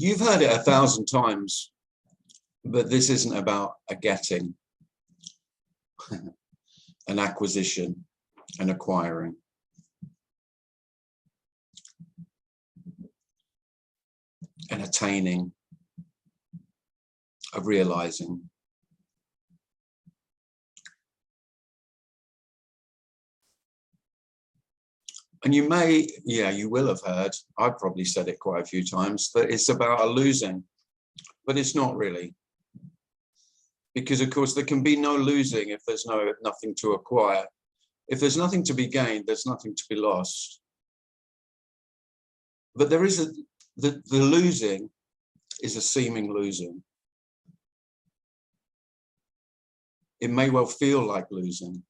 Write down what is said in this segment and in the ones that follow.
You've heard it 1,000 times, but this isn't about a getting, an acquisition, an acquiring. An attaining, a realizing. And you may, you will have heard, I've probably said it quite a few times, that it's about a losing, but it's not really. Because of course there can be no losing if there's nothing to acquire. If there's nothing to be gained, there's nothing to be lost. But there is the losing is a seeming losing. It may well feel like losing.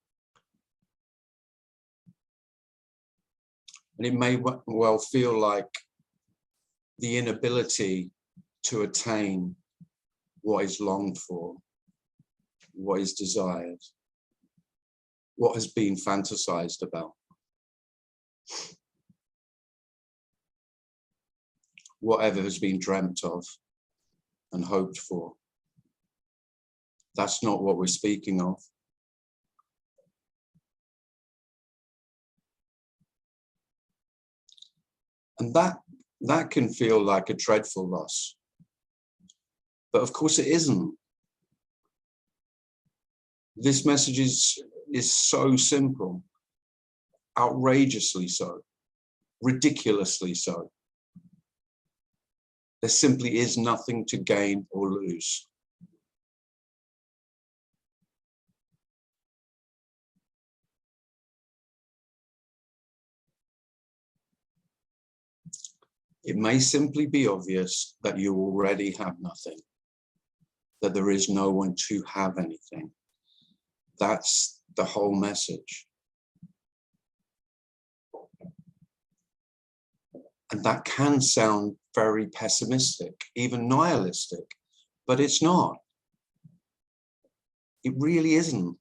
And it may well feel like the inability to attain what is longed for, what is desired, what has been fantasized about, whatever has been dreamt of and hoped for. That's not what we're speaking of. And that can feel like a dreadful loss. But of course it isn't. This message is so simple, outrageously so, ridiculously so. There simply is nothing to gain or lose. It may simply be obvious that you already have nothing, that there is no one to have anything. That's the whole message. And that can sound very pessimistic, even nihilistic, but it's not. It really isn't.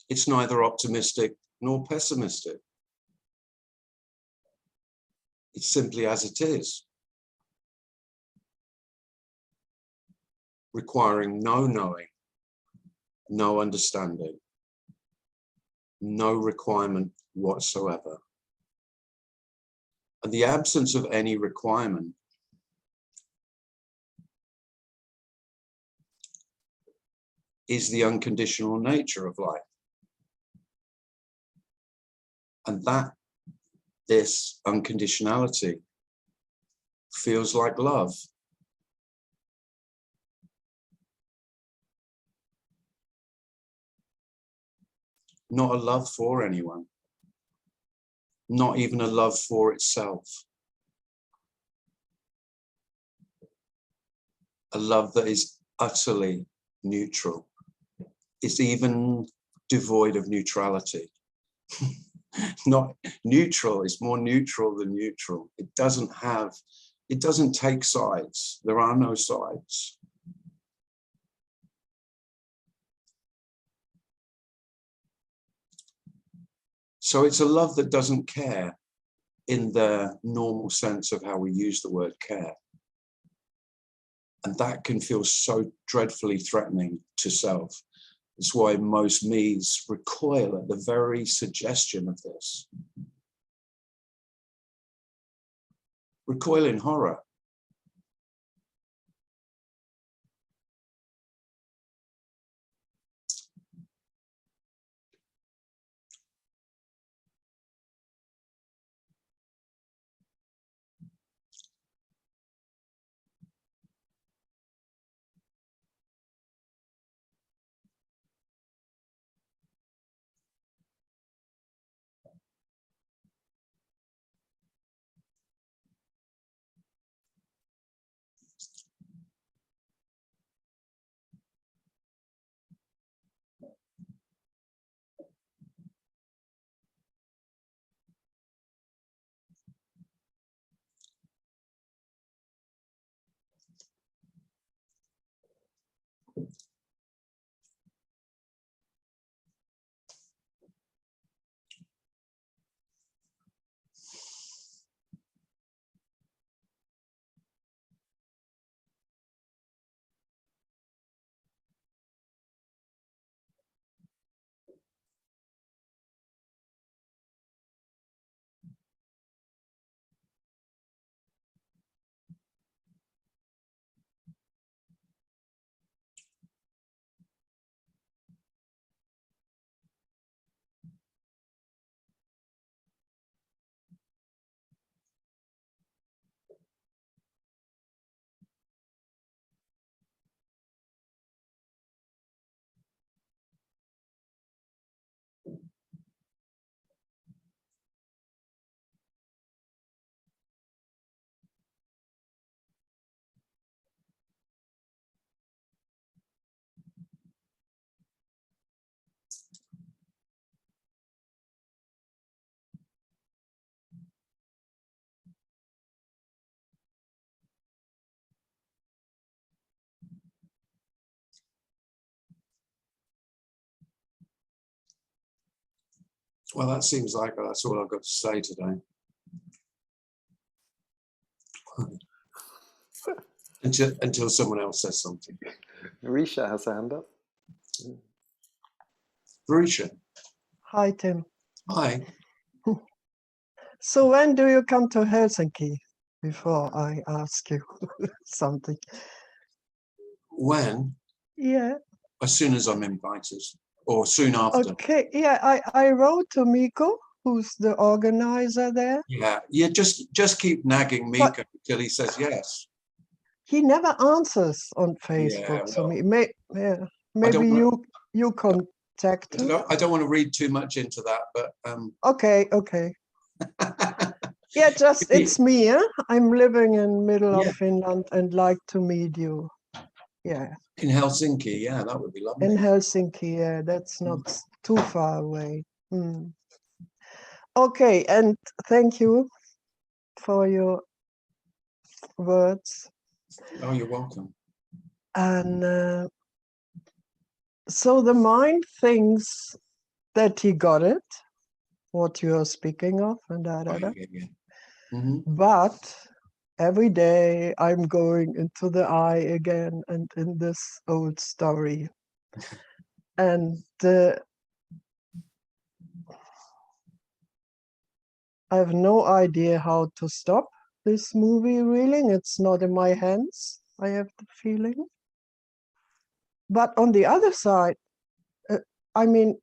It's neither optimistic nor pessimistic. It's simply as it is, requiring no knowing, no understanding, no requirement whatsoever. And the absence of any requirement is the unconditional nature of life. And this unconditionality feels like love. Not a love for anyone, not even a love for itself. A love that is utterly neutral. It's even devoid of neutrality. Not neutral, it's more neutral than neutral. It doesn't take sides. There are no sides. So it's a love that doesn't care in the normal sense of how we use the word care. And that can feel so dreadfully threatening to self. That's why most me's recoil at the very suggestion of this. Recoil in horror. Well, that seems like that's all I've got to say today. Until someone else says something. Risha has a hand up. Risha. Hi, Tim. Hi. So when do you come to Helsinki? Before I ask you something. When? Yeah. As soon as I'm invited, or soon after. Okay. Yeah, I wrote to Miko, who's the organizer there. Yeah. Just keep nagging Miko until he says yes. He never answers on Facebook. Yeah, So well, maybe you contact him. I don't want to read too much into that, but Okay. Yeah, just it's me. I'm living in middle of Finland and like to meet you. Yeah. In Helsinki, yeah, that would be lovely. In Helsinki, yeah, that's not too far away. Okay, and thank you for your words. Oh, you're welcome. And so the mind thinks that he got it, what you are speaking of, and Yeah. Mm-hmm. But every day I'm going into the eye again and in this old story. And I have no idea how to stop this movie reeling. It's not in my hands, I have the feeling. But on the other side, I mean,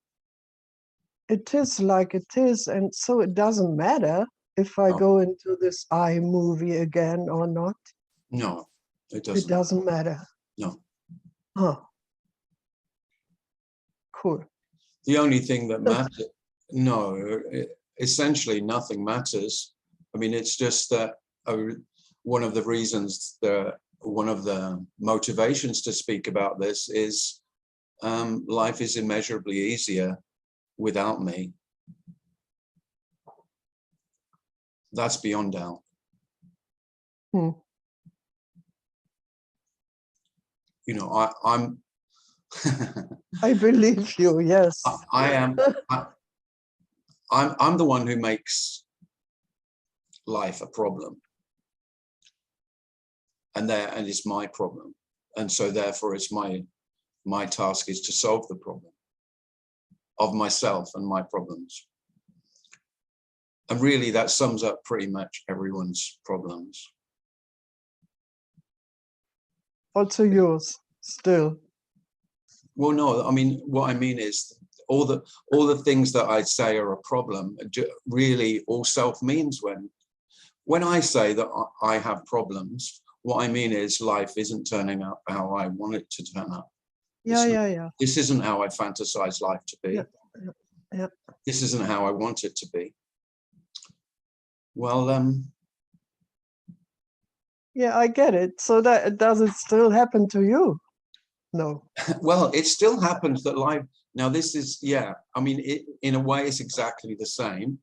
it is like it is, and so it doesn't matter if I go into this eye movie again or not. No, it doesn't. It doesn't matter. No. Huh. Cool. The only thing that matters, essentially nothing matters. I mean, it's just that one of the reasons, one of the motivations to speak about this is life is immeasurably easier without me. That's beyond doubt. You know, I'm I believe you, yes. I'm the one who makes life a problem. And it's my problem. And so therefore it's my task is to solve the problem of myself and my problems. And really that sums up pretty much everyone's problems. Also yours, still. Well, no, I mean, what I mean is all the things that I say are a problem, really all self means when I say that I have problems, what I mean is life isn't turning up how I want it to turn up. Yeah. This isn't how I fantasize life to be. Yeah. This isn't how I want it to be. Well, yeah, I get it. So does it still happen to you? No. Well, it still happens that life, now this is, I mean, in a way it's exactly the same.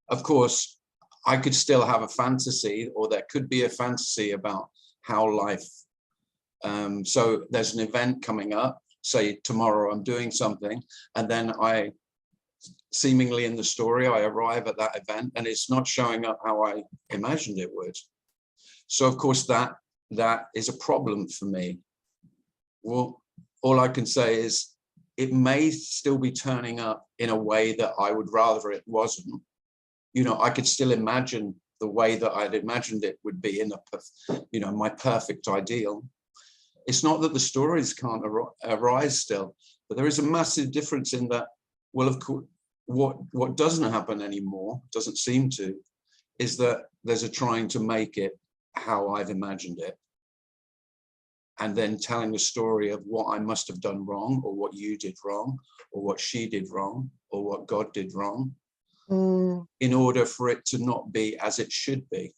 Of course, I could still have a fantasy, or there could be a fantasy about how life, so there's an event coming up, say tomorrow I'm doing something, and then seemingly in the story, I arrive at that event and it's not showing up how I imagined it would. So of course that is a problem for me. Well, all I can say is it may still be turning up in a way that I would rather it wasn't. You know, I could still imagine the way that I'd imagined it would be in my perfect ideal. It's not that the stories can't arise still, but there is a massive difference in that, well, of course, what doesn't happen anymore, doesn't seem to, is that there's a trying to make it how I've imagined it. And then telling the story of what I must have done wrong, or what you did wrong, or what she did wrong, or what God did wrong, in order for it to not be as it should be.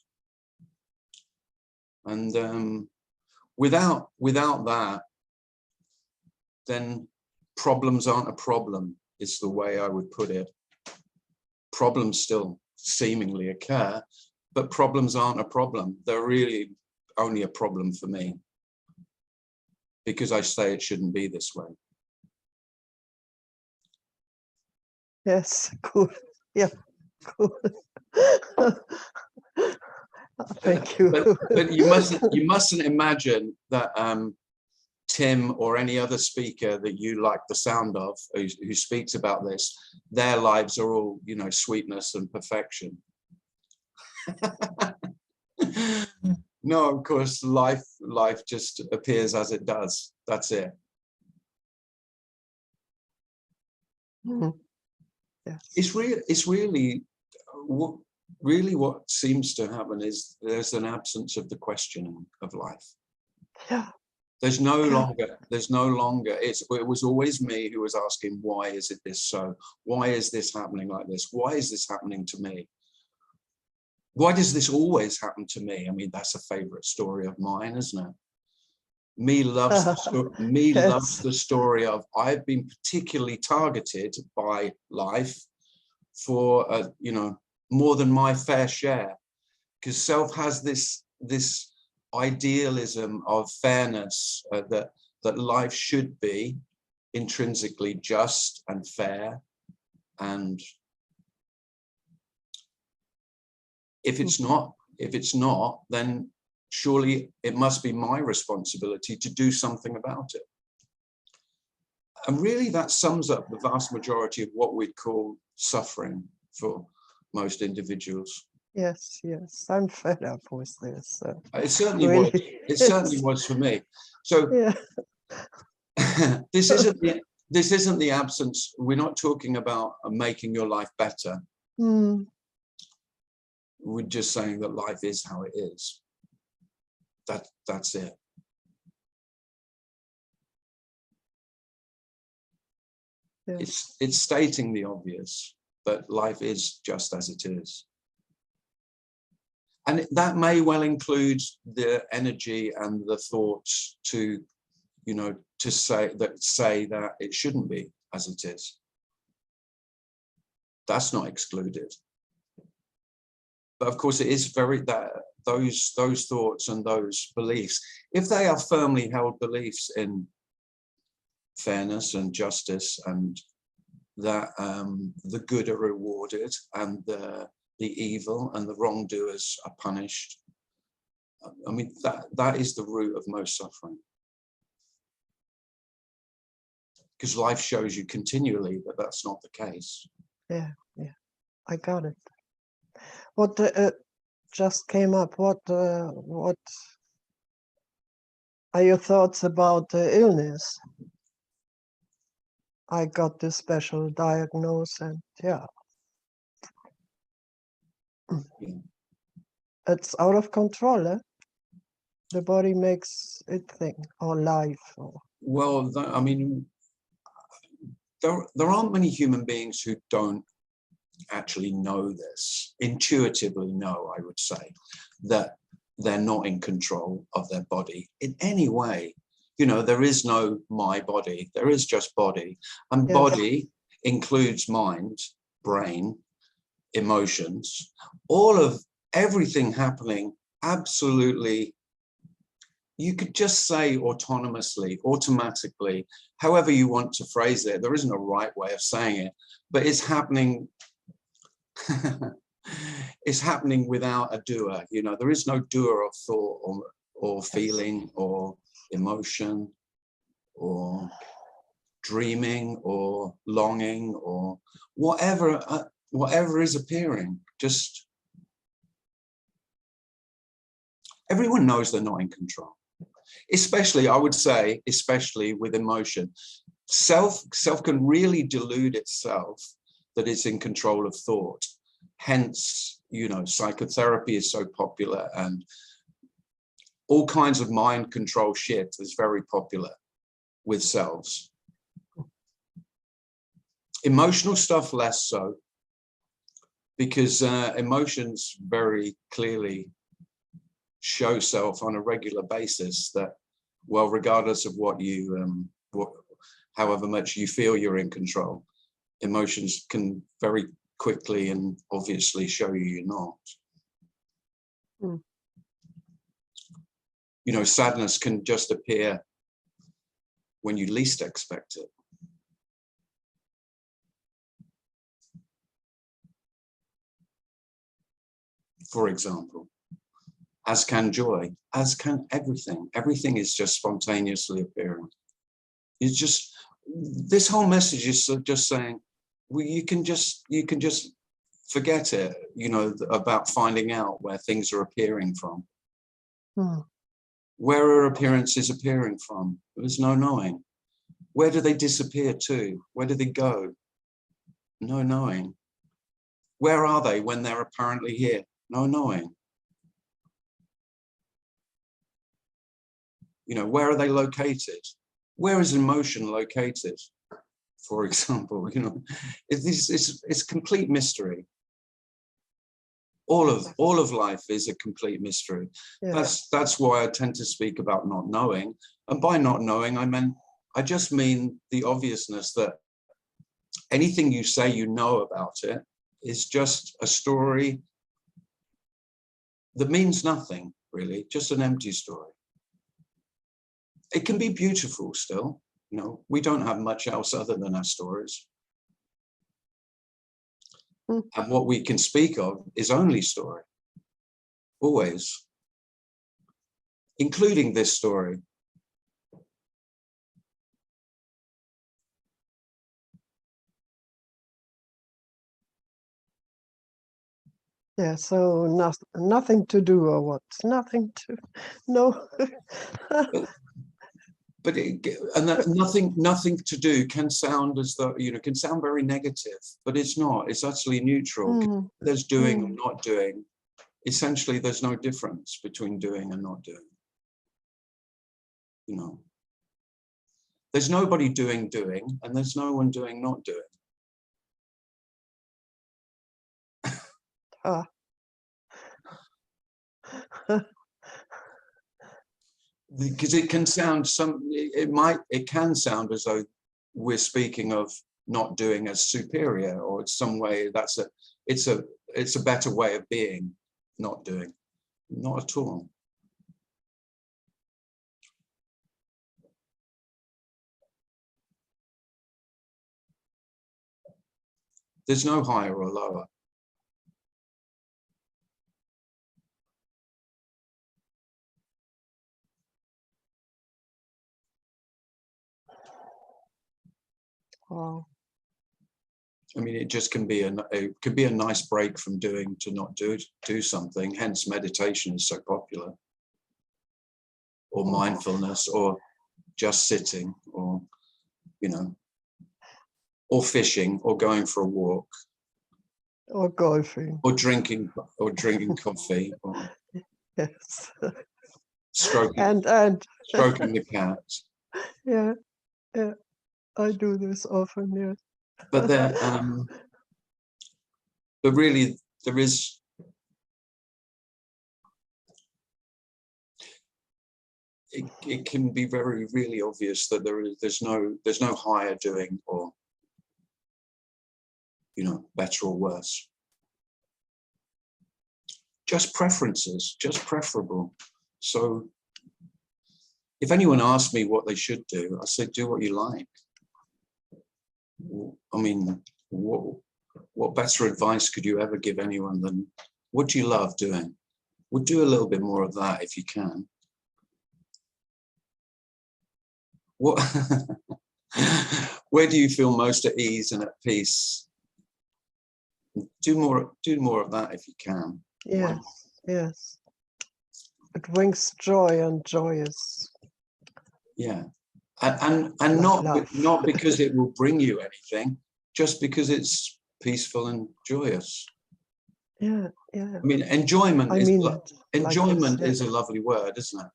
And without that, then problems aren't a problem, is the way I would put it. Problems still seemingly occur, but problems aren't a problem. They're really only a problem for me, because I say it shouldn't be this way. Yes, cool. Yeah, cool. Thank you. But you mustn't imagine that Tim or any other speaker that you like the sound of who speaks about this, their lives are all, you know, sweetness and perfection. No, of course, life just appears as it does. That's it. Yes. It's really what seems to happen is there's an absence of the questioning of life. Yeah. There's no longer, it was always me who was asking, why is it this so? Why is this happening like this? Why is this happening to me? Why does this always happen to me? I mean, that's a favorite story of mine, isn't it? Me loves the story of I've been particularly targeted by life for, you know, more than my fair share, because self has this idealism of fairness, that life should be intrinsically just and fair, and if it's not, then surely it must be my responsibility to do something about it. And really that sums up the vast majority of what we'd call suffering for most individuals. Yes, yes, I'm fed up with this. It certainly really, was. It certainly was for me. So yeah. this isn't the absence. We're not talking about making your life better. We're just saying that life is how it is. That's it. Yes. It's stating the obvious, that life is just as it is. And that may well include the energy and the thoughts to, you know, to say that it shouldn't be as it is. That's not excluded. But of course, it is those thoughts and those beliefs, if they are firmly held beliefs in fairness and justice, and that the good are rewarded and the evil and the wrongdoers are punished, I mean, that is the root of most suffering. Because life shows you continually that that's not the case. Yeah, yeah, I got it. What just came up? What are your thoughts about illness? I got this special diagnosis, and yeah, it's out of control. Eh? The body makes it thing, or life. Or... Well, I mean, there aren't many human beings who don't actually know this, intuitively know, I would say, that they're not in control of their body in any way. You know, there is no my body, there is just body. And Yes. Body includes mind, brain, emotions, all of everything happening absolutely, you could just say autonomously, automatically, however you want to phrase it. There isn't a right way of saying it, but it's happening. It's happening without a doer. You know, there is no doer of thought or feeling or emotion or dreaming or longing or whatever is appearing. Just everyone knows they're not in control. Especially, I would say, especially with emotion. Self can really delude itself that it's in control of thought. Hence, you know, psychotherapy is so popular, and all kinds of mind control shit is very popular with selves. Emotional stuff less so, because emotions very clearly show self on a regular basis that, well, regardless of what you, however much you feel you're in control, emotions can very quickly and obviously show you you're not. You know, sadness can just appear when you least expect it. for example, as can joy, as can everything. Everything is just spontaneously appearing. It's just, this whole message is just saying, well, you can just forget it, you know, about finding out where things are appearing from. Where are appearances appearing from? There's no knowing. Where do they disappear to? Where do they go? No knowing. Where are they when they're apparently here? No knowing. You know, where are they located? Where is emotion located? For example, you know, it's complete mystery. All of life is a complete mystery. Yeah. That's why I tend to speak about not knowing. And by not knowing, I just mean the obviousness that anything you say you know about it is just a story that means nothing, really, just an empty story. It can be beautiful still, you know, we don't have much else other than our stories. And what we can speak of is only story, always, including this story. Yeah, so nothing to do or what? Nothing to, no. But nothing to do can sound as though, you know, can sound very negative, but it's not. It's utterly neutral. There's doing or not doing. Essentially, there's no difference between doing and not doing. You know, there's nobody doing, and there's no one doing, not doing. Because it can sound it can sound as though we're speaking of not doing as superior, or it's some way it's a better way of being, not doing. Not at all. There's no higher or lower. Wow. I mean, it just can be a nice break from doing to not do something. Hence, meditation is so popular, or mindfulness, or just sitting, or, you know, or fishing, or going for a walk, or golfing, or drinking coffee, or yes, stroking stroking the cat. Yeah, I do this often. Yes, but really there is. It can be really obvious that there's no higher doing, or, you know, better or worse. Just preferences, just preferable. So if anyone asked me what they should do, I say, do what you like. I mean, what better advice could you ever give anyone than, what do you love doing? Well, do a little bit more of that if you can. What where do you feel most at ease and at peace? Do more of that if you can. Yes, yes. It brings joy, and joy is, yeah, and not because it will bring you anything, just because it's peaceful and joyous. Yeah, yeah. I mean, enjoyment is a lovely word, isn't it?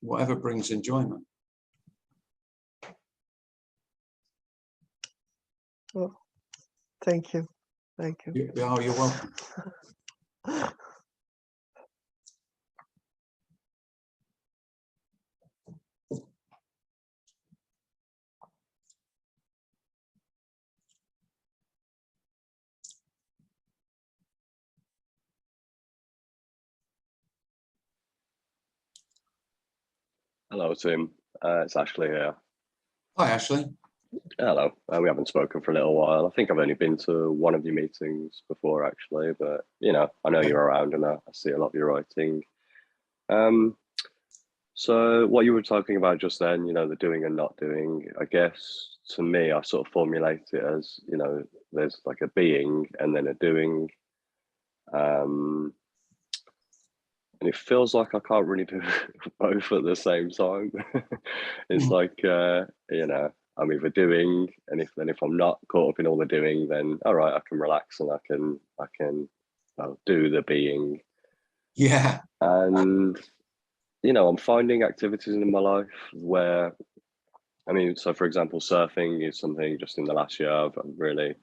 Whatever brings enjoyment. Oh, thank you. Thank you. Oh, you're welcome. Hello, Tim. It's Ashley here. Hi, Ashley. Hello. We haven't spoken for a little while. I think I've only been to one of your meetings before, actually, but I know you're around and I see a lot of your writing. So what you were talking about just then, the doing and not doing, I guess to me, I sort of formulate it as, there's like a being and then a doing. And it feels like I can't really do both at the same time. It's like, I'm either doing, and if I'm not caught up in all the doing, then all right, I can relax and I can do the being. Yeah. And I'm finding activities in my life where, so for example, surfing is something just in the last year I've really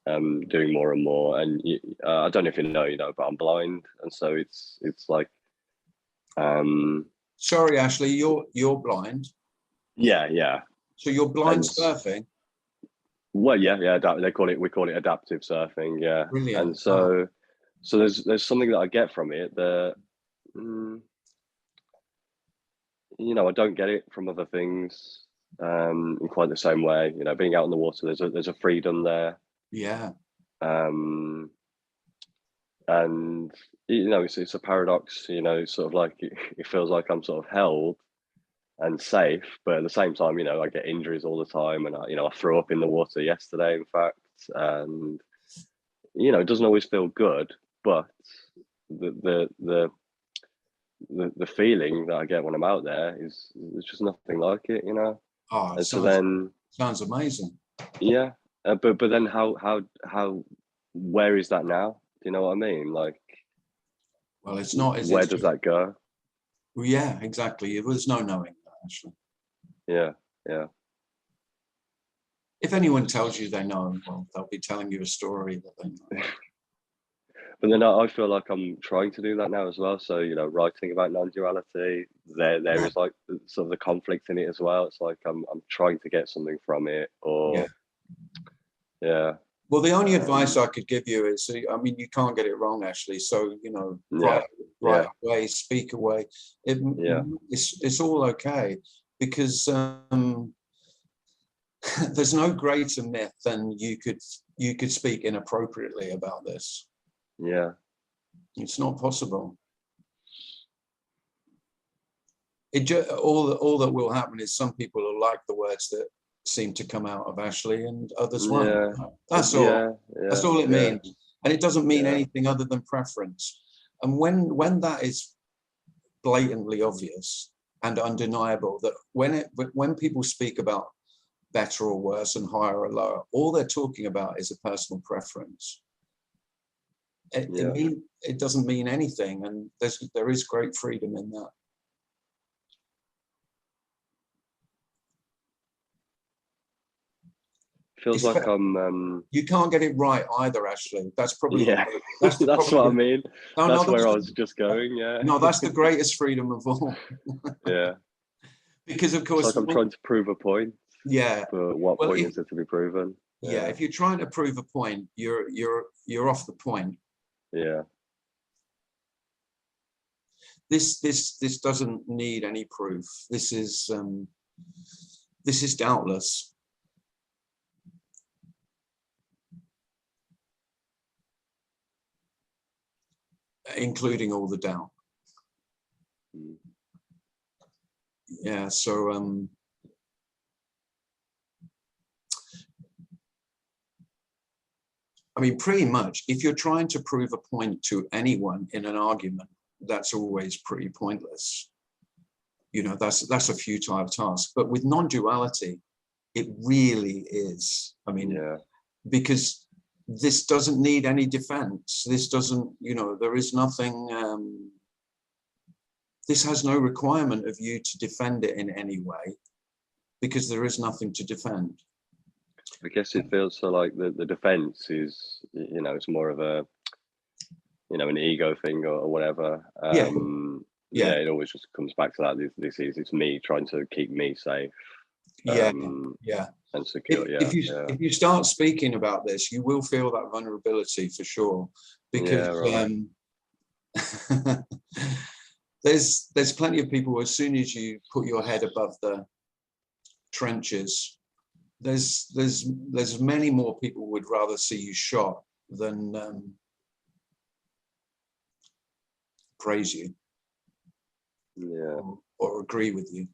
doing more and more. And I don't know if you know, but I'm blind, and so it's like. Sorry, Ashley, you're blind. Yeah. So you're blind surfing? Well, yeah. We call it adaptive surfing. Yeah. Brilliant. And so there's something that I get from it that, I don't get it from other things in quite the same way. Being out on the water, there's a freedom there. Yeah. And it's a paradox. Sort of like it feels like I'm sort of held and safe, but at the same time, I get injuries all the time, and I threw up in the water yesterday, in fact, and it doesn't always feel good, but the feeling that I get when I'm out there is just nothing like it, Oh, and so then sounds amazing. Yeah, but then how where is that now? Do you know what I mean? Like, well, it's not. Where does that go? Well, yeah, exactly. There's no knowing that, actually. Yeah. If anyone tells you they know, well, they'll be telling you a story that they know. But then I feel like I'm trying to do that now as well. So, writing about non-duality, there is like sort of the conflict in it as well. It's like I'm trying to get something from it, or yeah. Well, the only advice I could give you is, you can't get it wrong, actually. So, write away, speak away. It's all okay, because there's no greater myth than you could speak inappropriately about this. Yeah. It's not possible. All that will happen is some people will like the words that seem to come out of Ashley, and others won't. That's all. That's all it means, and it doesn't mean anything other than preference. And when that is blatantly obvious and undeniable, that when people speak about better or worse and higher or lower, all they're talking about is a personal preference. It doesn't mean anything, and there is great freedom in that. Feels like I'm. You can't get it right either, Ashley. That's probably that's what I mean. That's where I was just going. Yeah. No, that's the greatest freedom of all. Yeah. Because of course, it's like I'm trying to prove a point. Yeah. But what point is it to be proven? Yeah. If you're trying to prove a point, you're off the point. Yeah. This doesn't need any proof. This is doubtless. Including all the doubt. Yeah, so pretty much, if you're trying to prove a point to anyone in an argument, that's always pretty pointless. That's a futile task. But with non-duality, it really is. Because this doesn't need any defense. This doesn't, there is nothing, this has no requirement of you to defend it in any way, because there is nothing to defend. I guess it feels so like the defense is, it's more of a, an ego thing or whatever. It always just comes back to that. It's me trying to keep me safe. And secure. If you start speaking about this, you will feel that vulnerability for sure, because there's plenty of people, as soon as you put your head above the trenches, there's many more people would rather see you shot than praise you, Yeah. or agree with you.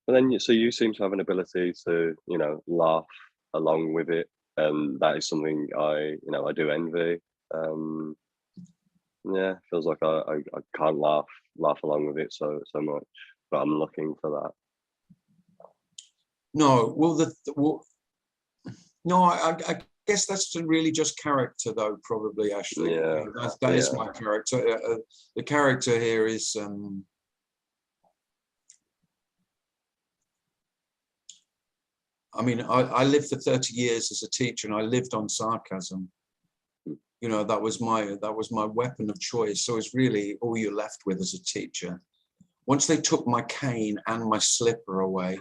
But then, so you seem to have an ability to, you know, laugh along with it, and that is something I do envy. Yeah, feels like I can't laugh along with it so much, but I'm looking for that. No, well, no, I guess that's really just character, though, probably, Ashley. Yeah, That is my character. The character here is I mean, I lived for 30 years as a teacher, and I lived on sarcasm. You know, that was my weapon of choice. So it's really all you're left with as a teacher. Once they took my cane and my slipper away,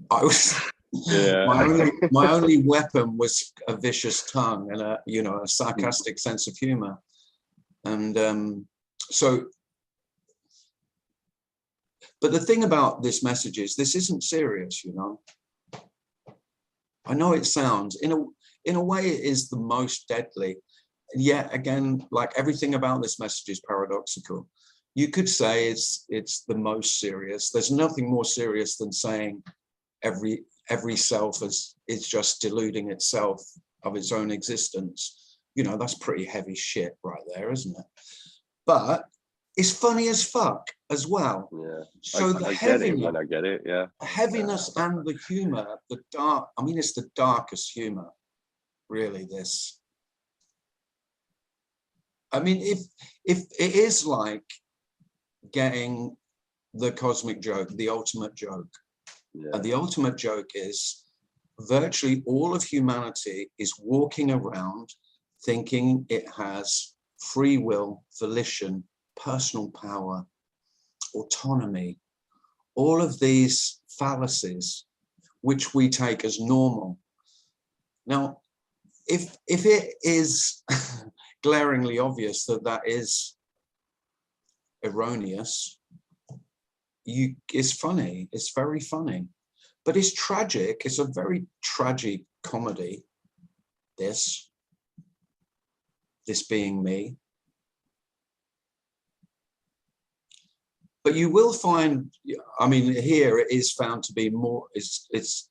I was my only weapon was a vicious tongue and a sarcastic sense of humor. And so, but the thing about this message is this isn't serious, you know. I know it sounds, in a way, it is the most deadly. And yet again, like everything about this message is paradoxical. You could say it's the most serious. There's nothing more serious than saying every self is just deluding itself of its own existence. You know, that's pretty heavy shit right there, isn't it? But it's funny as fuck as well. Yeah. So I get it when I get it. Yeah. the heaviness and the humor, the dark. I mean, it's the darkest humor, really. This. I mean, if it is like getting the cosmic joke, the ultimate joke, and the ultimate joke is virtually all of humanity is walking around thinking it has free will, volition, personal power, autonomy, all of these fallacies which we take as normal. Now, if it is glaringly obvious that that is erroneous, it's funny, it's very funny, but it's tragic. It's a very tragic comedy, this being me. But you will find, I mean, here it is found to be more, it's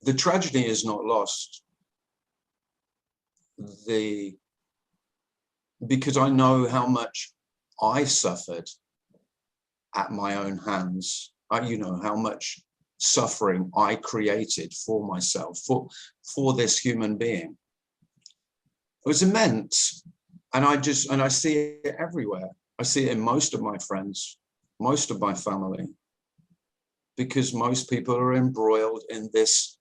the tragedy is not lost. Because I know how much I suffered at my own hands. You know, how much suffering I created for myself, for this human being. It was immense. And I see it everywhere. I see it in most of my friends, most of my family, because most people are embroiled in this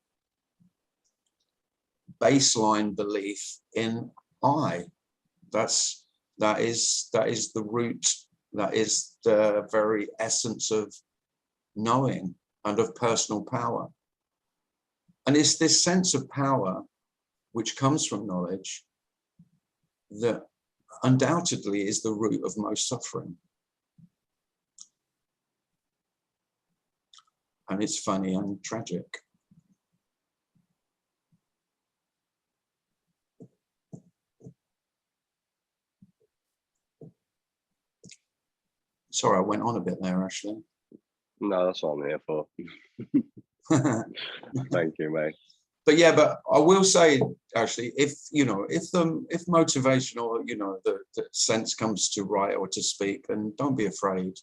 baseline belief in I. That is the root, that is the very essence of knowing and of personal power. And it's this sense of power which comes from knowledge that undoubtedly is the root of most suffering. And it's funny and tragic. Sorry, I went on a bit there, Ashley. No, that's what I'm here for. Thank you, mate. But yeah, but I will say, actually, if motivation or the sense comes to write or to speak, then don't be afraid.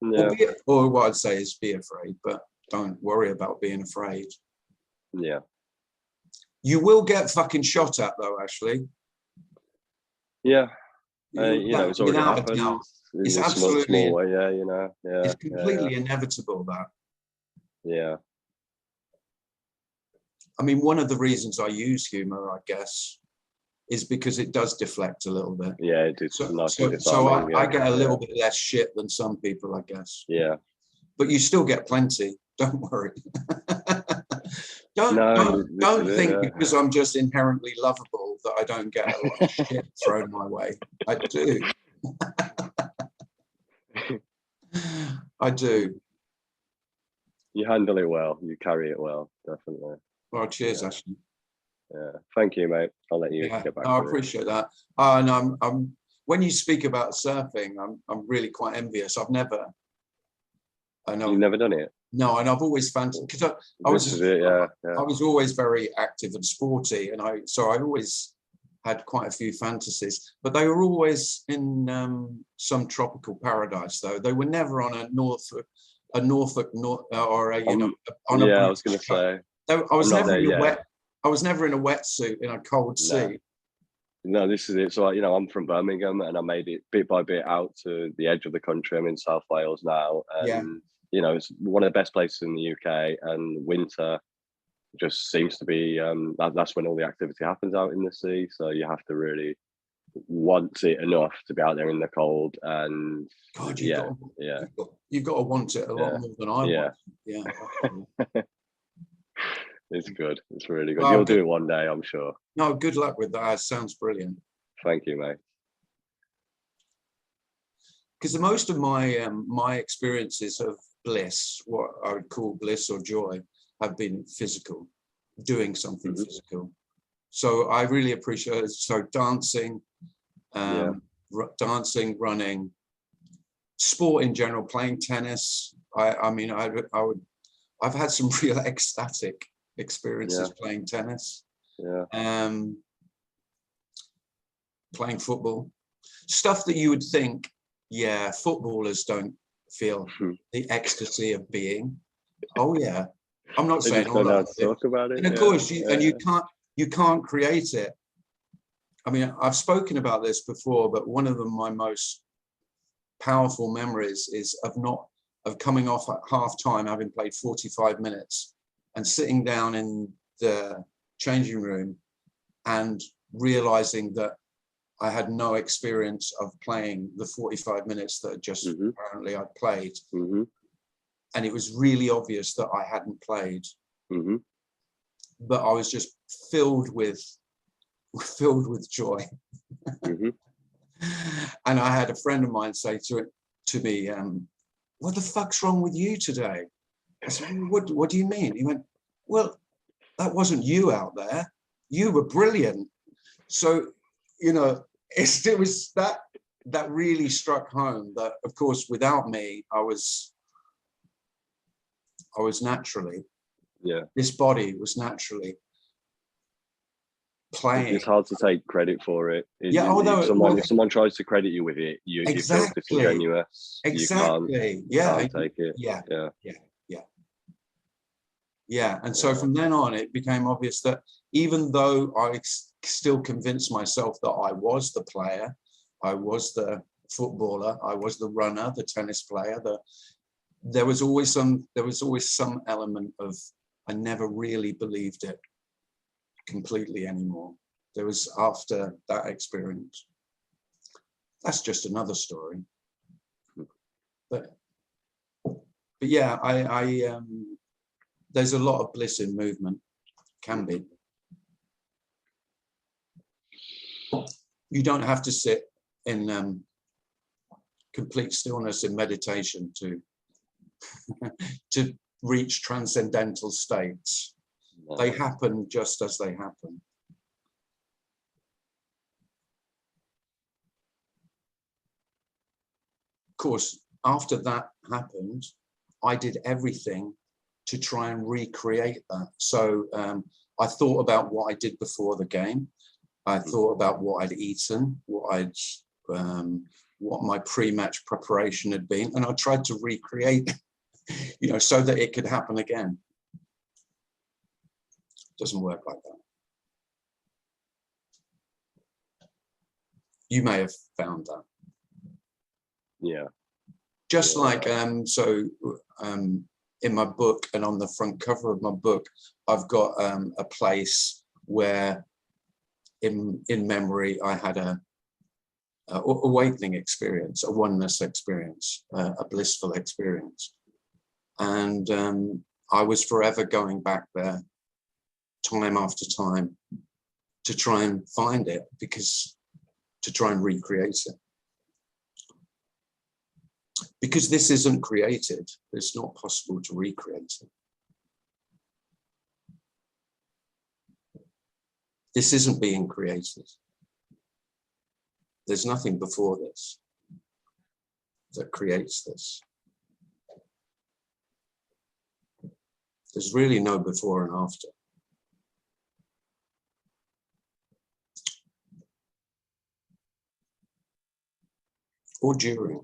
Yeah. Or what I'd say is be afraid, but don't worry about being afraid. Yeah. You will get fucking shot at, though, Ashley. Yeah. It's already happened. It's in absolutely a small way, yeah, Yeah. It's completely inevitable, that. Yeah. I mean, one of the reasons I use humor, I guess, is because it does deflect a little bit. Yeah, it is. So I get a little bit less shit than some people, I guess. Yeah. But you still get plenty. Don't worry. Don't think because I'm just inherently lovable that I don't get a lot of shit thrown my way. I do. I do. You handle it well. You carry it well, definitely. Well, cheers, Yeah. Ashley. Yeah. Thank you, mate. I'll let you Yeah, get back no, I to it. appreciate that. And I'm when you speak about surfing, I'm really quite envious. I know. You've never done it? No, and I've always fancied, because I This is it, yeah. I was always very active and sporty, and I always had quite a few fantasies, but they were always in some tropical paradise. Though they were never on a Norfolk or a on a Yeah, I British was going to coast. say. I was I'm not never there in a yet. I was never in a wetsuit in a cold sea. No, this is it. So, I'm from Birmingham, and I made it bit by bit out to the edge of the country. I'm in South Wales now, and it's one of the best places in the UK. And winter just seems to be that's when all the activity happens out in the sea. So you have to really want it enough to be out there in the cold. And God, you've got to want it a lot more than I want. Yeah. It's good. It's really good. Well, You'll do it one day, I'm sure. No, good luck with that. It sounds brilliant. Thank you, mate. Because most of my my experiences of bliss, what I would call bliss or joy, have been physical, doing something physical. So I really appreciate it. So dancing, dancing, running, sport in general, playing tennis. I've had some real ecstatic experiences playing tennis. Playing football, stuff that you would think, footballers don't feel the ecstasy of being. Oh yeah, I'm not saying all that. Talk about it, and of course, you can't create it. I mean, I've spoken about this before, but one of my most powerful memories is of coming off at half time, having played 45 minutes, and sitting down in the changing room and realizing that I had no experience of playing the 45 minutes that just apparently I'd played. And it was really obvious that I hadn't played. But I was just filled with joy. And I had a friend of mine say to me, what the fuck's wrong with you today? I said, what do you mean? He went, well, that wasn't you out there. You were brilliant. So, it was that really struck home that, of course, without me, I was naturally, this body was naturally playing. It's hard to take credit for it. Although if someone tries to credit you with it, you feel disingenuous. Exactly. You can't take it. Yeah. And so from then on, it became obvious that even though I still convinced myself that I was the player, I was the footballer, I was the runner, the tennis player, there was always some element of, I never really believed it completely anymore. There was, after that experience. That's just another story. But yeah, I there's a lot of bliss in movement, can be. You don't have to sit in complete stillness in meditation to reach transcendental states. They happen just as they happen. Of course, after that happened, I did everything to try and recreate that. So I thought about what I did before the game. I thought about what I'd eaten, what my pre-match preparation had been, and I tried to recreate, so that it could happen again. It doesn't work like that. You may have found that. Yeah. Just like in my book and on the front cover of my book, I've got a place where in memory I had a awakening experience, a oneness experience, a blissful experience. And I was forever going back there, time after time, to try and find it, to try and recreate it. Because this isn't created, it's not possible to recreate it. This isn't being created. There's nothing before this that creates this. There's really no before and after. Or during.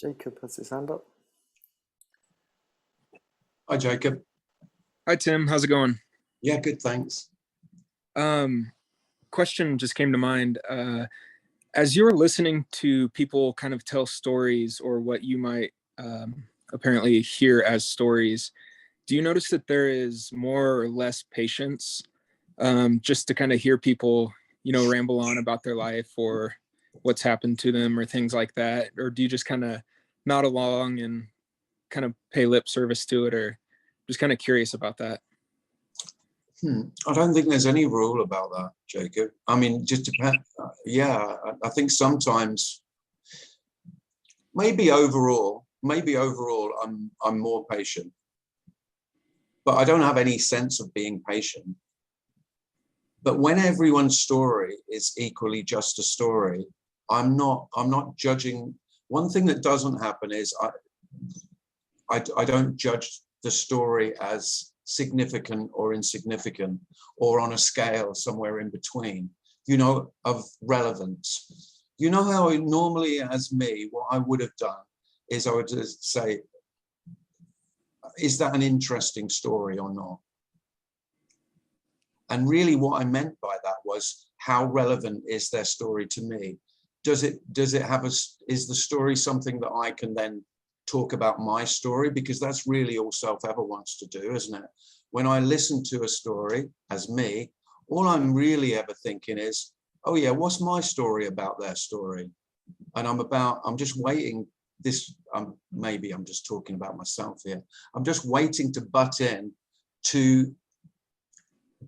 Jacob has his hand up. Hi, Jacob. Hi, Tim. How's it going? Yeah, good, thanks. Question just came to mind. As you're listening to people kind of tell stories or what you might apparently hear as stories, do you notice that there is more or less patience just to kind of hear people, ramble on about their life or what's happened to them or things like that? Or do you just kind of nod along and kind of pay lip service to it, or just kind of curious about that? I don't think there's any rule about that, Jacob. I mean, just depends. Yeah, I think sometimes, maybe overall, I'm more patient, but I don't have any sense of being patient. But when everyone's story is equally just a story, I'm not judging. One thing that doesn't happen is I don't judge the story as significant or insignificant or on a scale somewhere in between, of relevance. You know how normally as me, what I would have done is I would just say, is that an interesting story or not? And really what I meant by that was, how relevant is their story to me? Does it have is the story something that I can then talk about my story? Because that's really all self ever wants to do, isn't it? When I listen to a story as me, all I'm really ever thinking is, oh yeah, what's my story about their story? And I'm just waiting this, maybe I'm just talking about myself here. I'm just waiting to butt in to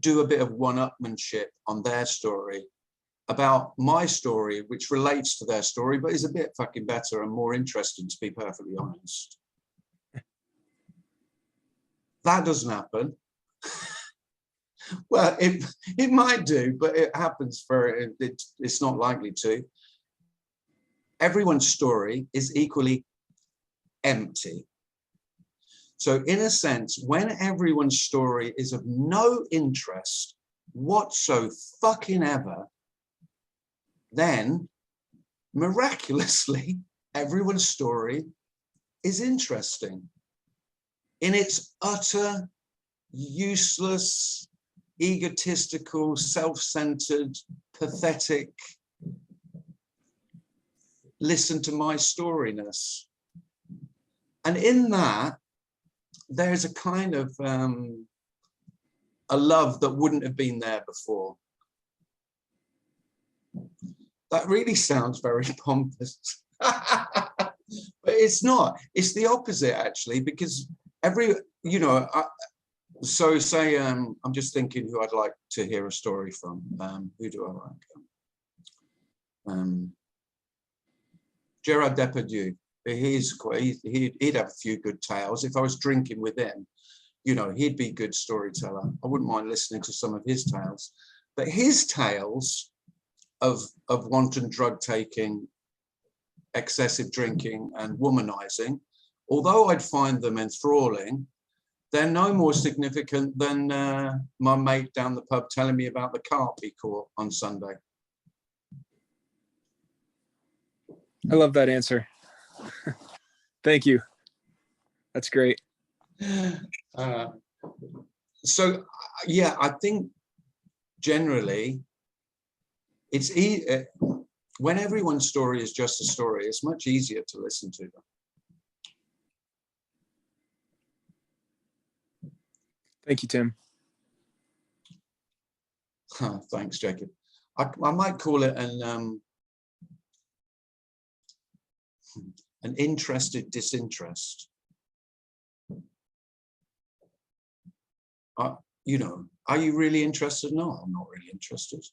do a bit of one-upmanship on their story about my story, which relates to their story, but is a bit fucking better and more interesting, to be perfectly honest. That doesn't happen. Well, it might do, but it happens it's not likely to. Everyone's story is equally empty. So in a sense, when everyone's story is of no interest whatsoever, then miraculously, everyone's story is interesting in its utter, useless, egotistical, self-centered, pathetic, listen to my storyness. And in that, there's a kind of a love that wouldn't have been there before. That really sounds very pompous, but it's not. It's the opposite, actually, because so say I'm just thinking who I'd like to hear a story from. Who do I like? Gerard Depardieu. He'd have a few good tales. If I was drinking with him, he'd be a good storyteller. I wouldn't mind listening to some of his tales. But his tales of wanton drug taking, excessive drinking, and womanizing, although I'd find them enthralling, they're no more significant than my mate down the pub telling me about the carp he caught on Sunday. I love that answer. Thank you. That's great. So, yeah, I think generally it's when everyone's story is just a story, it's much easier to listen to them. Thank you, Tim. Thanks, Jacob. I might call it an interested disinterest. Are you really interested? No, I'm not really interested.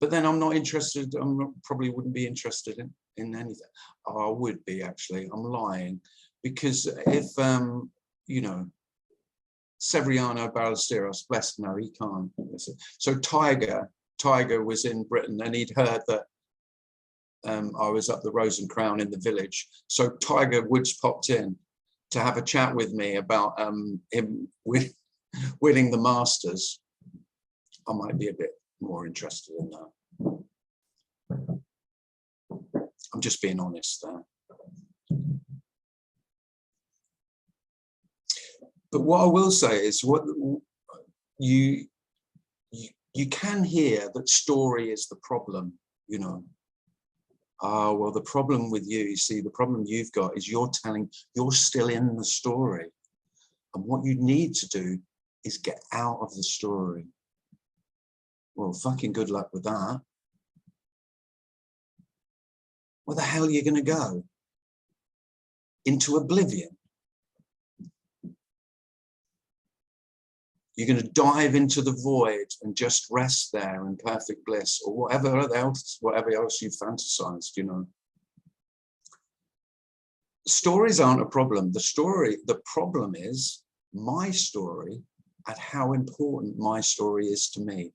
But then I'm not interested. Probably wouldn't be interested in anything. Oh, I would be, actually. I'm lying, because if Severiano Ballesteros, bless him, no, he can't. So Tiger was in Britain, and he'd heard that I was up the Rose and Crown in the Village. So Tiger Woods popped in to have a chat with me about him winning the Masters. I might be a bit more interested in that. I'm just being honest there. But what I will say is, what you can hear that story is the problem, Oh, well, the problem with you see, the problem you've got is you're still in the story. And what you need to do is get out of the story. Well, fucking good luck with that. Where the hell are you going to go? Into oblivion. You're going to dive into the void and just rest there in perfect bliss, or whatever else you've fantasized, Stories aren't a problem. The problem is my story and how important my story is to me.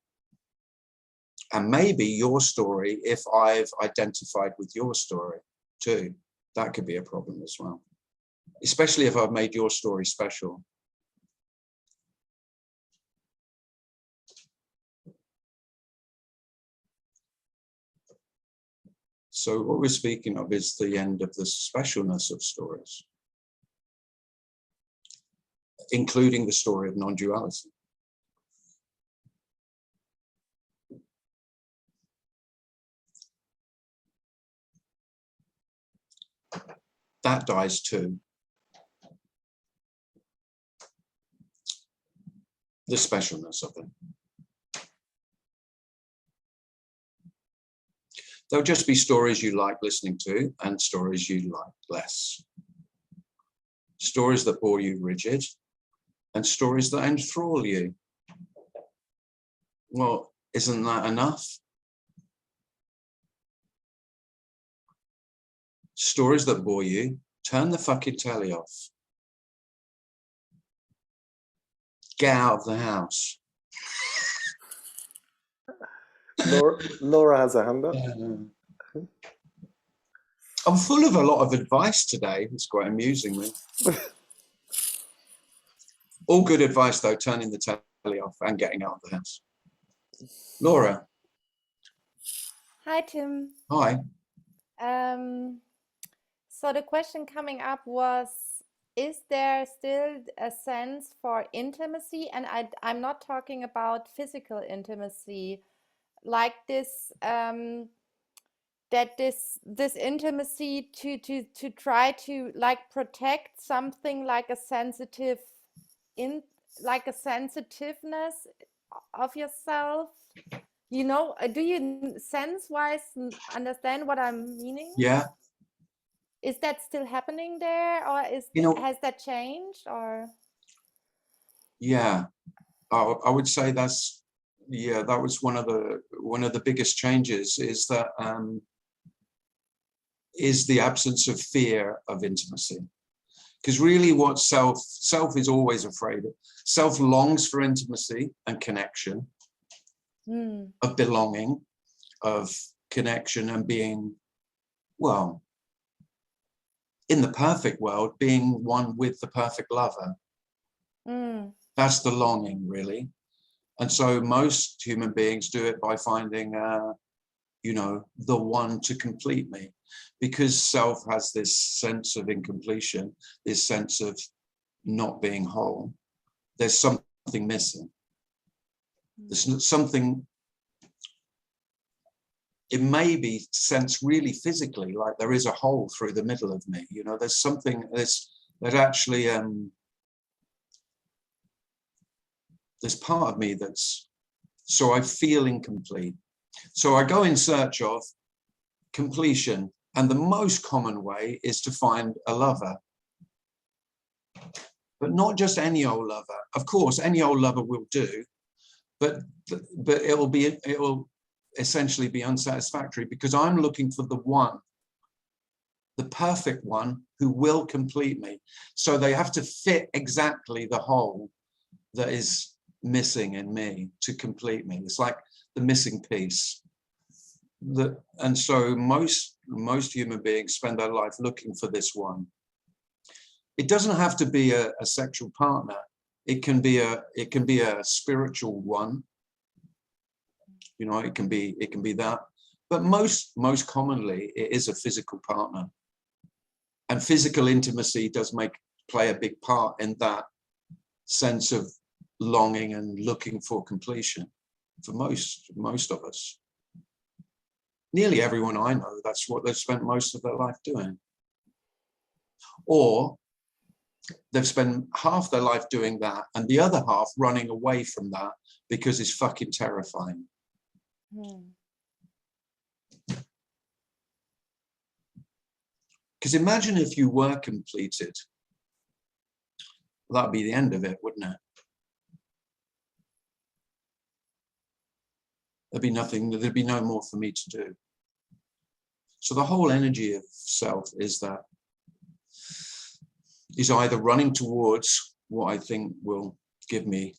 And maybe your story, if I've identified with your story too, that could be a problem as well. Especially if I've made your story special. So what we're speaking of is the end of the specialness of stories, including the story of non-duality. That dies too. The specialness of it. There'll just be stories you like listening to and stories you like less. Stories that bore you rigid and stories that enthrall you. Well, isn't that enough? Stories that bore you, turn the fucking telly off. get out of the house. Laura has a hand up. I'm full of a lot of advice today. It's quite amusing me. All good advice though, turning the telly off and getting out of the house. Laura. Hi, Tim. Hi. So the question coming up was, is there still a sense for intimacy? And I'm not talking about physical intimacy, like this, that this intimacy to try to like protect something like a like a sensitiveness of yourself. You know, do you sense-wise understand what I'm meaning? Yeah. Is that still happening there, or has that changed, or? Yeah, I would say that was one of the biggest changes, is that is the absence of fear of intimacy. Because really what self is always afraid of. Self longs for intimacy and connection, of belonging, of connection, and being, well, in the perfect world, being one with the perfect lover. That's the longing, really. And so most human beings do it by finding, you know, the one to complete me, because self has this sense of incompletion, this sense of not being whole. There's something missing. There's something, it may be sensed really physically, like there is a hole through the middle of me. You know, there's something that actually, there's part of me that's, so I feel incomplete. So I go in search of completion. And the most common way is to find a lover. But not just any old lover. Of course, any old lover will do, but it will essentially be unsatisfactory, because I'm looking for the one, the perfect one who will complete me. So they have to fit exactly the hole that is missing in me to complete me. It's like the missing piece. And so most human beings spend their life looking for this one. It doesn't have to be a sexual partner. It can be a spiritual one. You know, it can be that. But most commonly, it is a physical partner. And physical intimacy does play a big part in that sense of longing and looking for completion for most of us. Nearly everyone I know, that's what they've spent most of their life doing. Or they've spent half their life doing that and the other half running away from that because it's fucking terrifying. Because imagine if you were completed. That'd be the end of it, wouldn't it? There'd be nothing, there'd be no more for me to do. So the whole energy of self is either running towards what I think will give me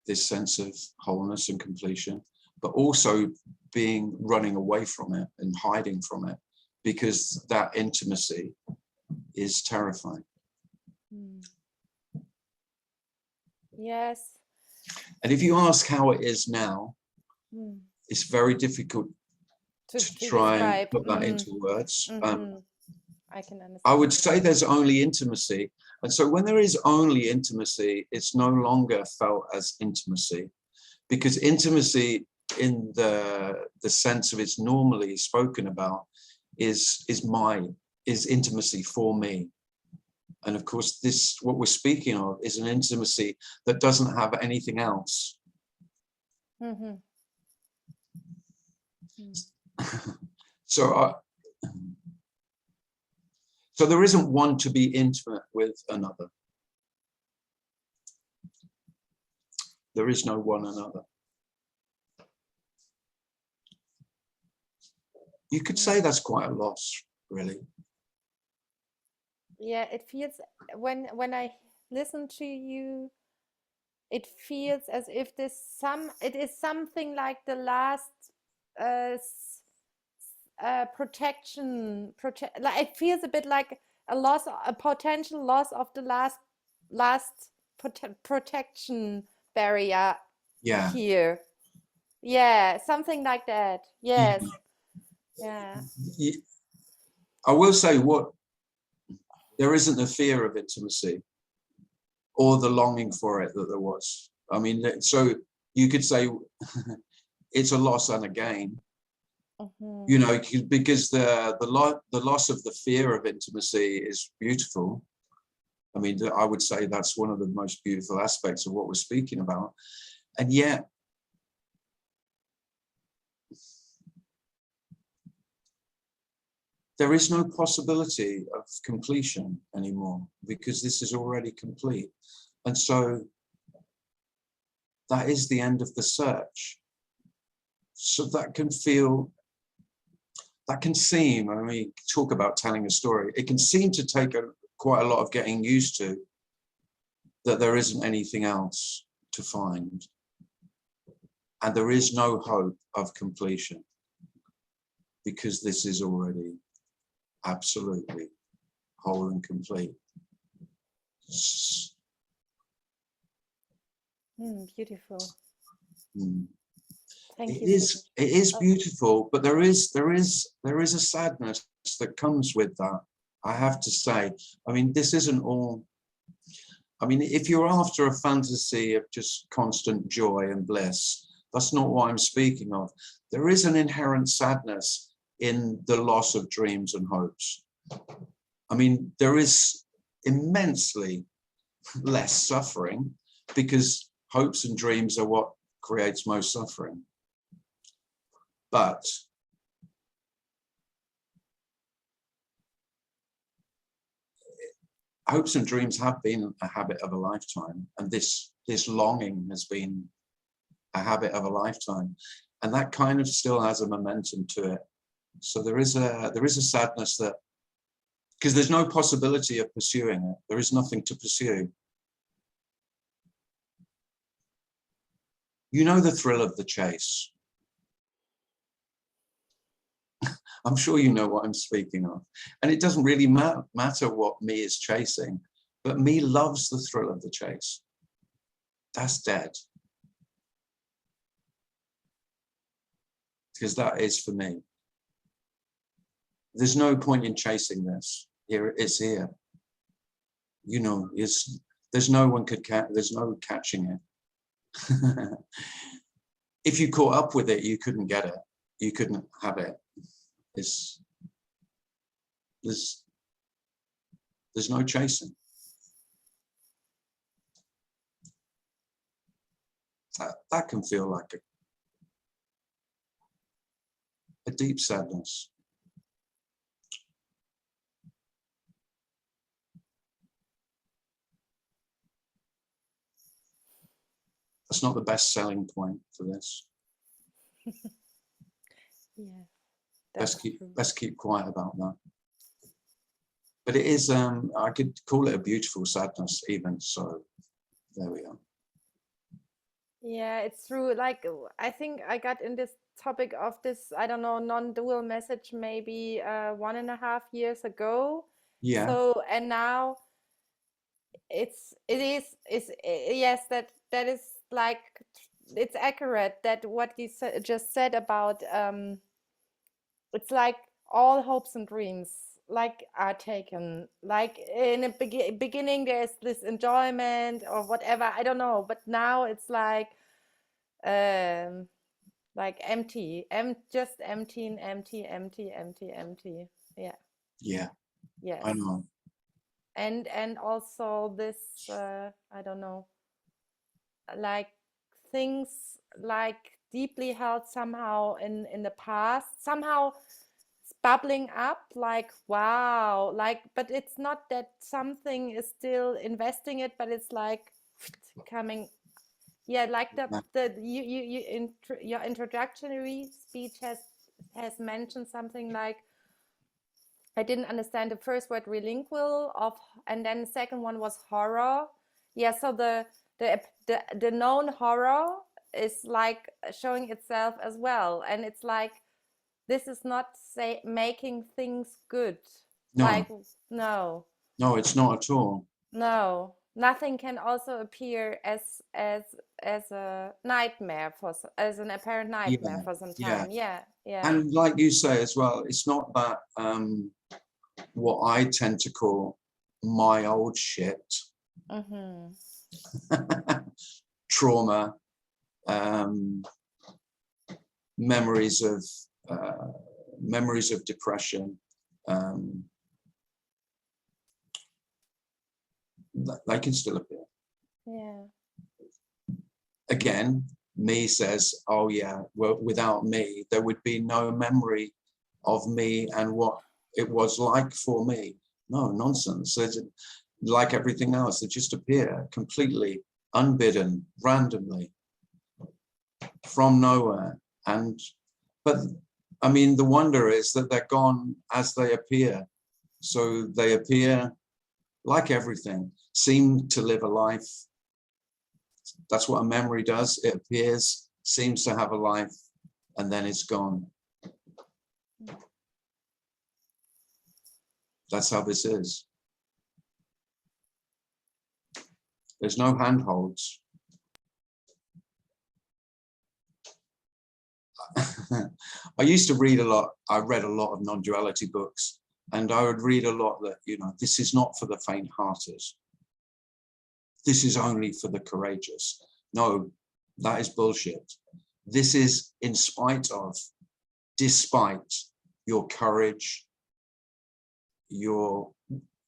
this sense of wholeness and completion, but also running away from it and hiding from it, because that intimacy is terrifying. Yes. And if you ask how it is now, it's very difficult to try and put that into words. I can understand. I would say there's only intimacy. And so when there is only intimacy, it's no longer felt as intimacy, because intimacy in the sense of it's normally spoken about is intimacy for me. And of course, what we're speaking of is an intimacy that doesn't have anything else. So there isn't one to be intimate with another. There is no one another. You could say that's quite a loss, really. Yeah, it feels when I listen to you it feels as if it is something like the last like it feels a bit like a potential loss of the last protection barrier Yeah. here. Yeah, something like that. Yes. Yeah. I will say there isn't a fear of intimacy or the longing for it that there was. I mean, so you could say it's a loss and a gain, you know, because the loss of the fear of intimacy is beautiful. I mean, I would say that's one of the most beautiful aspects of what we're speaking about. And yet, there is no possibility of completion anymore because this is already complete. And so that is the end of the search. So that can seem, I mean, talk about telling a story. It can seem to take quite a lot of getting used to that there isn't anything else to find. And there is no hope of completion because this is already absolutely whole and complete. Beautiful. Mm. Thank It you. is beautiful, but there is a sadness that comes with that. I have to say. I mean, this isn't all. I mean, if you're after a fantasy of just constant joy and bliss, that's not what I'm speaking of. There is an inherent sadness in the loss of dreams and hopes. I mean, there is immensely less suffering because hopes and dreams are what creates most suffering. But hopes and dreams have been a habit of a lifetime, and this longing has been a habit of a lifetime, and that kind of still has a momentum to it. So there is a sadness that, because there's no possibility of pursuing it, there is nothing to pursue. You know the thrill of the chase. I'm sure you know what I'm speaking of. And it doesn't really matter what me is chasing, but me loves the thrill of the chase. That's dead. Because that is for me. There's no point in chasing this. Here, it's here. You know, there's no catching it. If you caught up with it, you couldn't get it. You couldn't have it. There's no chasing. That can feel like a deep sadness. That's not the best selling point for this. Yeah. Let's keep quiet about that. But it is, I could call it a beautiful sadness even, so there we are. Yeah, it's true. Like, I think I got in this topic of this, I don't know, non-dual message maybe 1.5 years ago. Yeah. So, and now yes, that is like, it's accurate that what you just said about it's like all hopes and dreams like are taken, like in the beginning there's this enjoyment or whatever, I don't know, but now it's like empty, just empty and empty. Yeah. Yes. I know. And also this I don't know, like things like deeply held somehow in the past, somehow it's bubbling up, like wow, like, but it's not that something is still investing it, but it's like coming, yeah, like your introductory speech has mentioned something like, I didn't understand the first word, relinquill of, and then the second one was horror. Yeah, so the the known horror is like showing itself as well, and it's like this is not making things good. No. Like no, it's not at all. no, nothing can also appear as a nightmare as an apparent nightmare for some time. Yeah. And like you say as well, it's not that what I tend to call my old shit, trauma, memories of depression. They can still appear. Yeah. Again, me says, oh yeah, well, without me, there would be no memory of me and what it was like for me. No, nonsense. It's like everything else, they just appear completely unbidden, randomly, from nowhere. But I mean, the wonder is that they're gone as they appear. So they appear like everything, seem to live a life. That's what a memory does. It appears, seems to have a life, and then it's gone. That's how this is. There's no handholds. I used to read a lot. I read a lot of non-duality books, and I would read a lot that, you know, this is not for the faint-hearted. This is only for the courageous. No, that is bullshit. This is in spite of, despite your courage, your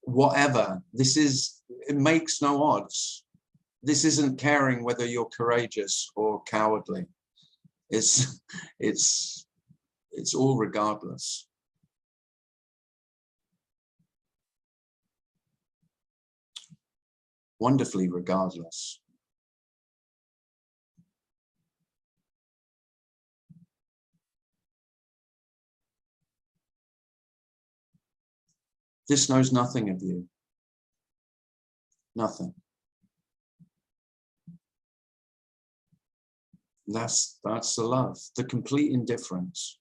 whatever. This is, it makes no odds. This isn't caring whether you're courageous or cowardly. It's all regardless. Wonderfully regardless. This knows nothing of you. Nothing. That's the love, the complete indifference,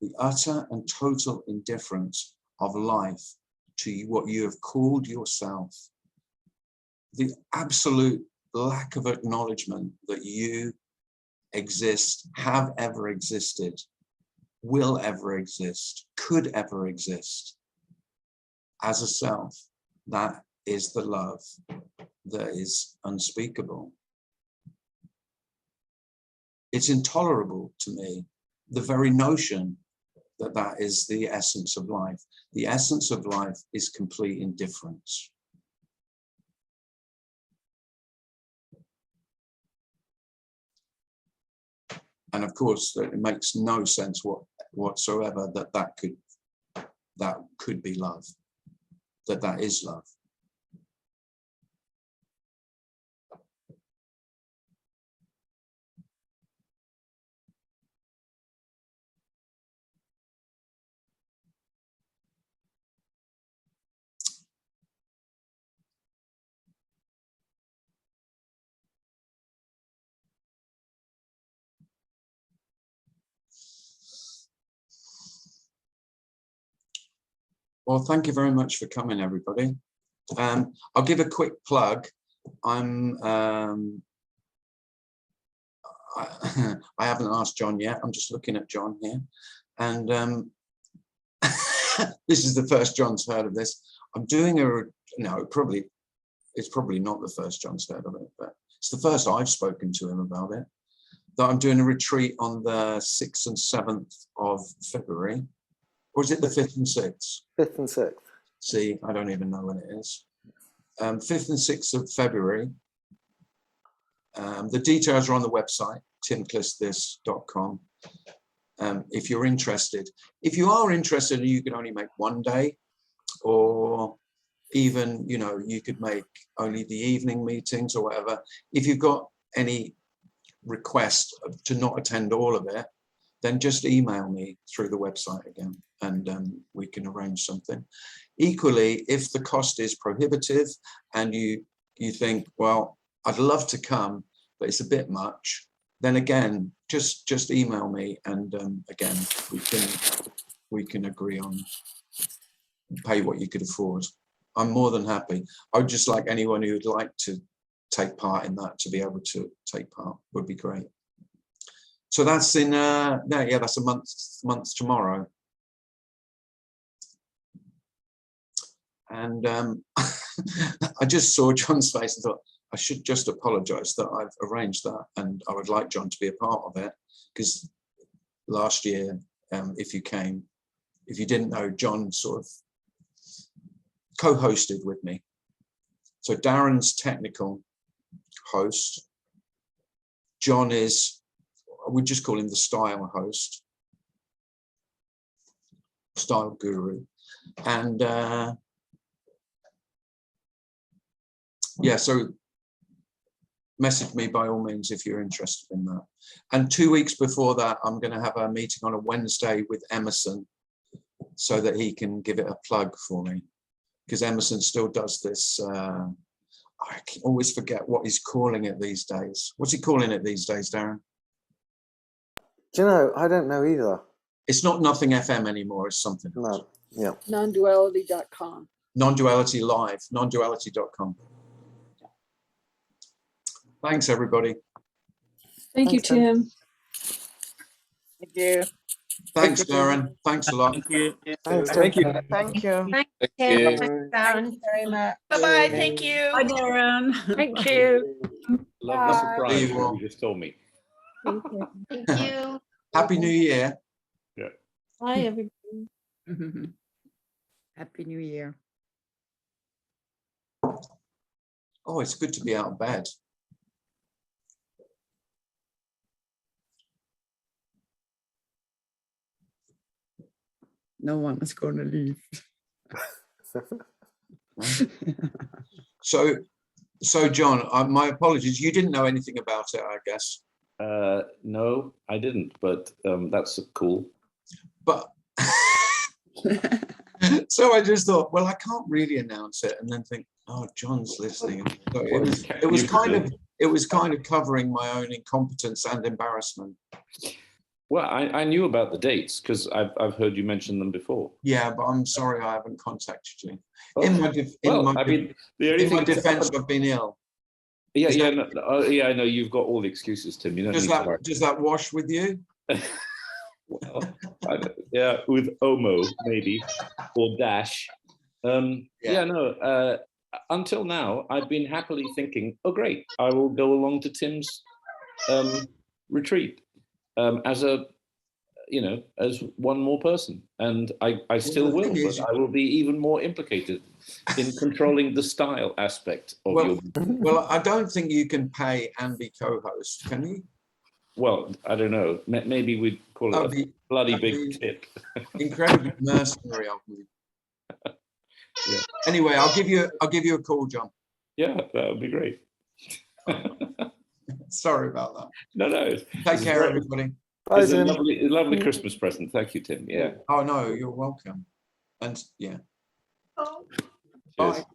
the utter and total indifference of life to what you have called yourself. The absolute lack of acknowledgement that you exist, have ever existed, will ever exist, could ever exist as a self. That is the love that is unspeakable. It's intolerable to me, the very notion that that is the essence of life. The essence of life is complete indifference. And of course, it makes no sense whatsoever that that could be love, that is love. Well, thank you very much for coming, everybody. I'll give a quick plug. I haven't asked John yet. I'm just looking at John here. And this is the first John's heard of this. I'm doing it's probably not the first John's heard of it, but it's the first I've spoken to him about it. That I'm doing a retreat on the 6th and 7th of February. Or is it the 5th and 6th? 5th and 6th. See, I don't even know when it is. 5th and 6th of February. The details are on the website, timclissthis.com. If you're interested. If you are interested and you can only make one day, or even, you know, you could make only the evening meetings or whatever. If you've got any request to not attend all of it, then just email me through the website again, and we can arrange something. Equally, if the cost is prohibitive and you think, well, I'd love to come, but it's a bit much. Then again, just email me, and again, we can agree on pay what you could afford. I'm more than happy. I would just like anyone who would like to take part in that to be able to take part. Would be great. So that's in that's a month tomorrow. And I just saw John's face and thought I should just apologize that I've arranged that, and I would like John to be a part of it, because last year, if you didn't know, John sort of co-hosted with me. So Darren's technical host. John is, we just call him the style host, style guru. And yeah, so message me by all means if you're interested in that. And 2 weeks before that, I'm going to have a meeting on a Wednesday with Emerson so that he can give it a plug for me, because Emerson still does this. I can always forget what he's calling it these days. What's he calling it these days, Darren? Do you know? I don't know either. It's not Nothing FM anymore. It's something else. No. Yeah. Non-duality.com. Non-duality live, nonduality.com. Thanks, everybody. Thank you, Thanks, Tim. Tim. Thank you. Thanks, Darren. Thanks a lot. Thank you. Thanks, Tim. Thank you. Thank you. Thank Tim. you. Thanks, Darren. very much. Bye-bye. Thank you. Bye, Darren. Thank you. Love the Bye. surprise See you all. you just told me. Thank you. Happy New Year. Bye, everybody. Happy New Year. Oh, it's good to be out of bed. No one is going to leave. So John, my apologies. You didn't know anything about it, I guess. No, I didn't, but that's cool. But so I just thought, well, I can't really announce it, and then think, oh, John's listening. So it was kind of covering my own incompetence and embarrassment. Well, I knew about the dates because I've heard you mention them before. Yeah, but I'm sorry I haven't contacted you. Oh, In my defense, I've been ill. Yeah, I know you've got all the excuses, Tim. You don't need to worry. Does that wash with you? Well, yeah, with Omo maybe, or Dash. Until now, I've been happily thinking, oh great, I will go along to Tim's retreat as one more person, and I still will, but I will be even more implicated in controlling the style aspect of your. Well, I don't think you can pay and be co-host, can you? Well, I don't know. Maybe we'd call it a bloody big tip. Incredibly mercenary of you. Yeah. Anyway, I'll give you a call, John. Yeah, that would be great. Sorry about that. No. Take care, everybody. Bye, It's a Tim. lovely Christmas present. Thank you, Tim. Yeah. Oh no, you're welcome. And yeah. Cheers. Bye.